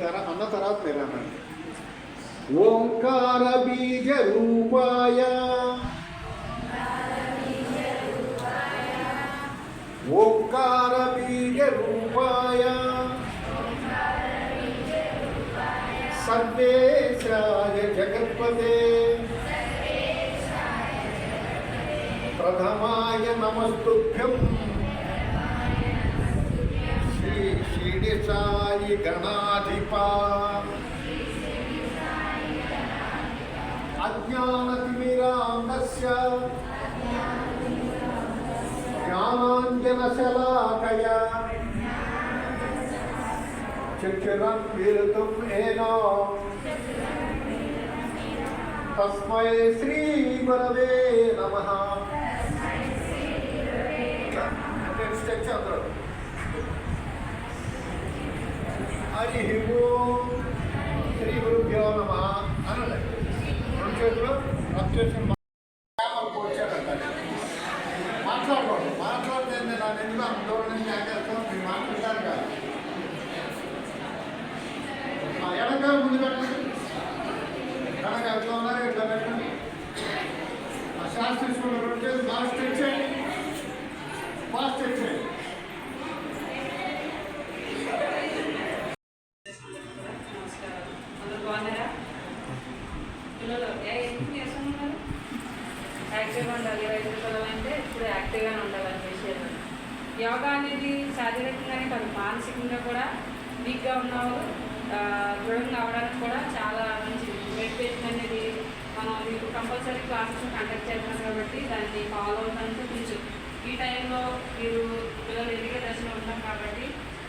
అన్న తర్వాత మీరు అనండి. ఓంకార బీజ రూపాయ ఓంకార బీజ రూపాయ సర్వేశాయ జగత్పతే ప్రథమాయ నమస్తుభ్యం శ్రీ షిరిడి సాయి గణాధిపా అజ్ఞానతిమిరాంగస్య జ్ఞానాంజనశలాకయా చక్షురన్మిలితం ఏన తస్మై శ్రీ గురవే నమః. హరి ఓం శ్రీ గురుభ్యో నమః అనండి. రెండు చేతులు అత్యవసరం మాట్లాడకూడదు. మాట్లాడితే నా ఎందుకు అంత దూరం నుంచి ఆకేస్తాం. మీరు మాట్లాడతారు కాదు. ఎడకాలు ముందు పెట్టండి. ఎడక ఎట్లా ఉన్నారు ఎట్లా పెట్టండి. ఆ శ్వాస తీసుకున్న రెండు చేతులు బాగా స్ట్రెచ్ చేయండి. బాగా స్ట్రెచ్ చేయండి. యాక్టివ్గా ఉండాలి. రైతు పిల్లలు అంటే ఇప్పుడు యాక్టివ్గానే ఉండాలని విషయం. యోగా అనేది శారీరకంగానే కాదు, మానసికంగా కూడా వీక్గా ఉన్నవారు దృఢంగా అవడానికి కూడా చాలా మంచిది. మెడిటేషన్ అనేది మనం మీకు కంపల్సరీ క్లాసెస్ కండక్ట్ చేస్తున్నాం కాబట్టి దాన్ని ఫాలో అవుతానికి కొంచెం ఈ టైంలో మీరు పిల్లలు ఎదిగే దశలో ఉంటాం కాబట్టి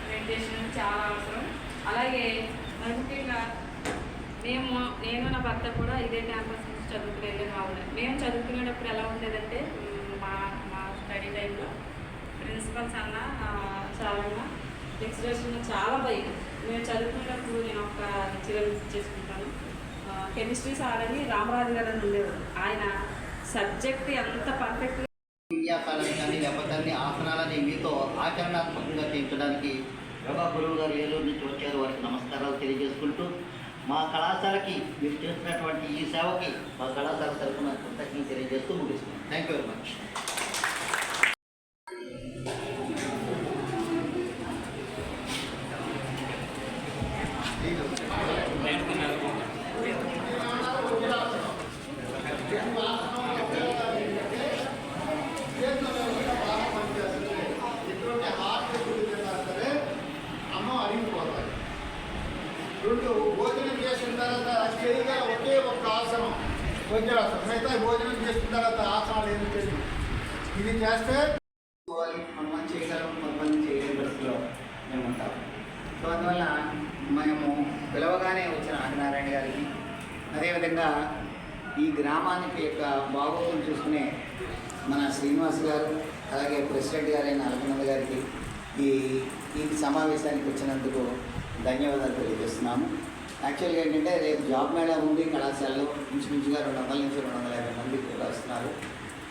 మెడిటేషన్ చాలా అవసరం. అలాగే ముఖ్యంగా నేను నా భర్త కూడా ఇదే క్యాంపస్ నుంచి చదువుకుని వెళ్ళిన వాళ్ళు. మేము చదువుకునేటప్పుడు ఎలా ఉండేదంటే మా స్టడీ టైంలో ప్రిన్సిపల్స్ అన్న చాలా లెక్చరర్స్ చాలా భయం. మేము చదువుకునేటప్పుడు నేను ఒక లెక్చరర్ చేసుకుంటాను. కెమిస్ట్రీ సార్ అని రామరాజు గారు అని ఉండేవారు. ఆయన సబ్జెక్ట్ ఎంత పర్ఫెక్ట్గా విన్యాసాలను కానీ లేకపోతే ఆసనాలని మీతో ఆచరణాత్మకంగా చేయించడానికి యోగా గురువు గారు ఏలూరు నుంచి వచ్చారు. వారికి నమస్కారాలు తెలియజేసుకుంటూ మా కళాశాలకి మీరు చేస్తున్నటువంటి ఈ సేవకి మా కళాశాల తరఫున కృతజ్ఞతలు తెలియజేస్తూ ముగిస్తున్నాం. Thank you very much. రెండు భోజనం చేసిన తర్వాత చేయగల ఒకే ఒక్క ఆసనం వజ్రాసనం. మిగతా భోజనం చేసిన తర్వాత ఆసనాలు ఏమి చేసి ఇది చేస్తే మనం మంచి చేయగలం, కొంతమంది చేయలేని పరిస్థితిలో మేము ఉంటాం. సో అందువల్ల మేము పిలవగానే వచ్చిన ఆదినారాయణ గారికి, అదేవిధంగా ఈ గ్రామానికి యొక్క బాగోగులు చూసుకునే మన శ్రీనివాస్ గారు, అలాగే ప్రెసిడెంట్ గారైన అలకనంద గారికి ఈ సమావేశానికి వచ్చినందుకు ధన్యవాదాలు తెలియజేస్తున్నాము. యాక్చువల్గా ఏంటంటే రేపు జాబ్ మేళా ఉంది కళాశాలలో. ఇంచుమించుగా 200 నుంచి 250 మంది కూడా వస్తున్నారు.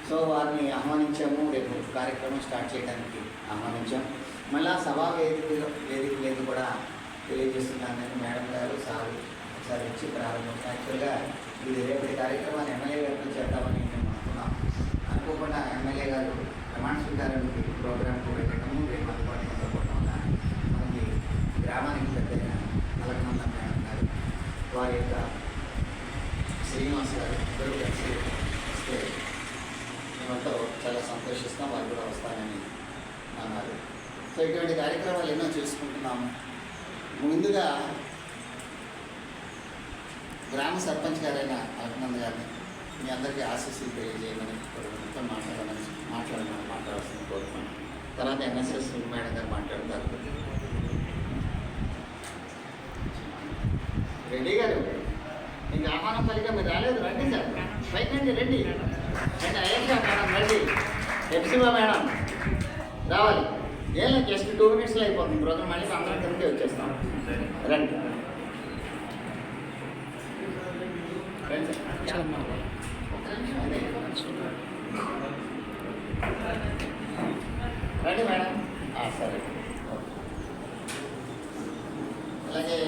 సో వారిని ఆహ్వానించాము. రేపు కార్యక్రమం స్టార్ట్ చేయడానికి ఆహ్వానించాము. మళ్ళా సభా వేదిక కూడా తెలియజేస్తున్నాను. నేను మేడం గారు సార్ ఒకసారి వచ్చి ప్రారంభం. యాక్చువల్గా ఇది రేపటి కార్యక్రమాన్ని ఎమ్మెల్యే గారితో చేద్దామని మేము అనుకున్నాం. అనుకోకుండా ఎమ్మెల్యే గారు ప్రమాణ స్వీకారానికి ప్రోగ్రాంకు పెట్టడము రేపు అందుబాటులో ఉండకపోవడం వల్ల మనకి గ్రామానికి పెద్దయిన అలకనంద మేడం గారు, వారి యొక్క శ్రీనివాస్ గారు ఇద్దరు కలిసి వస్తే మేమంతా చాలా సంతోషిస్తాం. వారు కూడా వస్తానని అన్నారు. సో ఇటువంటి కార్యక్రమాలు ఎన్నో చేసుకుంటున్నాము. ముందుగా గ్రామ సర్పంచ్ గారైన అలకనంద గారిని మీ అందరికీ ఆశీస్సులు తెలియజేయమని మాట్లాడాల్సింది కోరుతున్నాను. తర్వాత ఎన్ఎస్ఎస్ మేడం గారు మాట్లాడతారు. రెడ్డి గారు మీకు ఆహ్వానం పలిగా మీరు రాలేదు, రండి సార్, పైకి రండి, రండి అంటే అయ్యా మేడం రండి, ఎప్సిమా మేడం రావాలి. ఏం జస్ట్ 2 minutesలో అయిపోతుంది ప్రోగ్రాం. మళ్ళీ అందరం కలిపి వచ్చేస్తాం. రండి రండి మేడం. సరే. అలాగే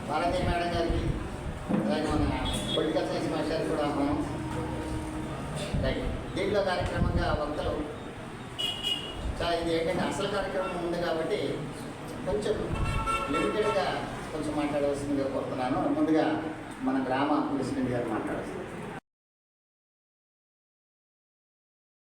భారతీయ మేడం గారికి, అలాగే మన పొలిటికల్ సైన్స్ మాస్టర్ కూడా మనం రైట్. దీంట్లో కార్యక్రమంగా వక్తలు చాలా ఇది ఏంటంటే అసలు కార్యక్రమం ఉంది కాబట్టి కొంచెం లిమిటెడ్గా కొంచెం మాట్లాడవలసిందిగా కోరుతున్నాను. ముందుగా మన గ్రామ ప్రెసిడెంట్ గారు మాట్లాడుతున్నారు.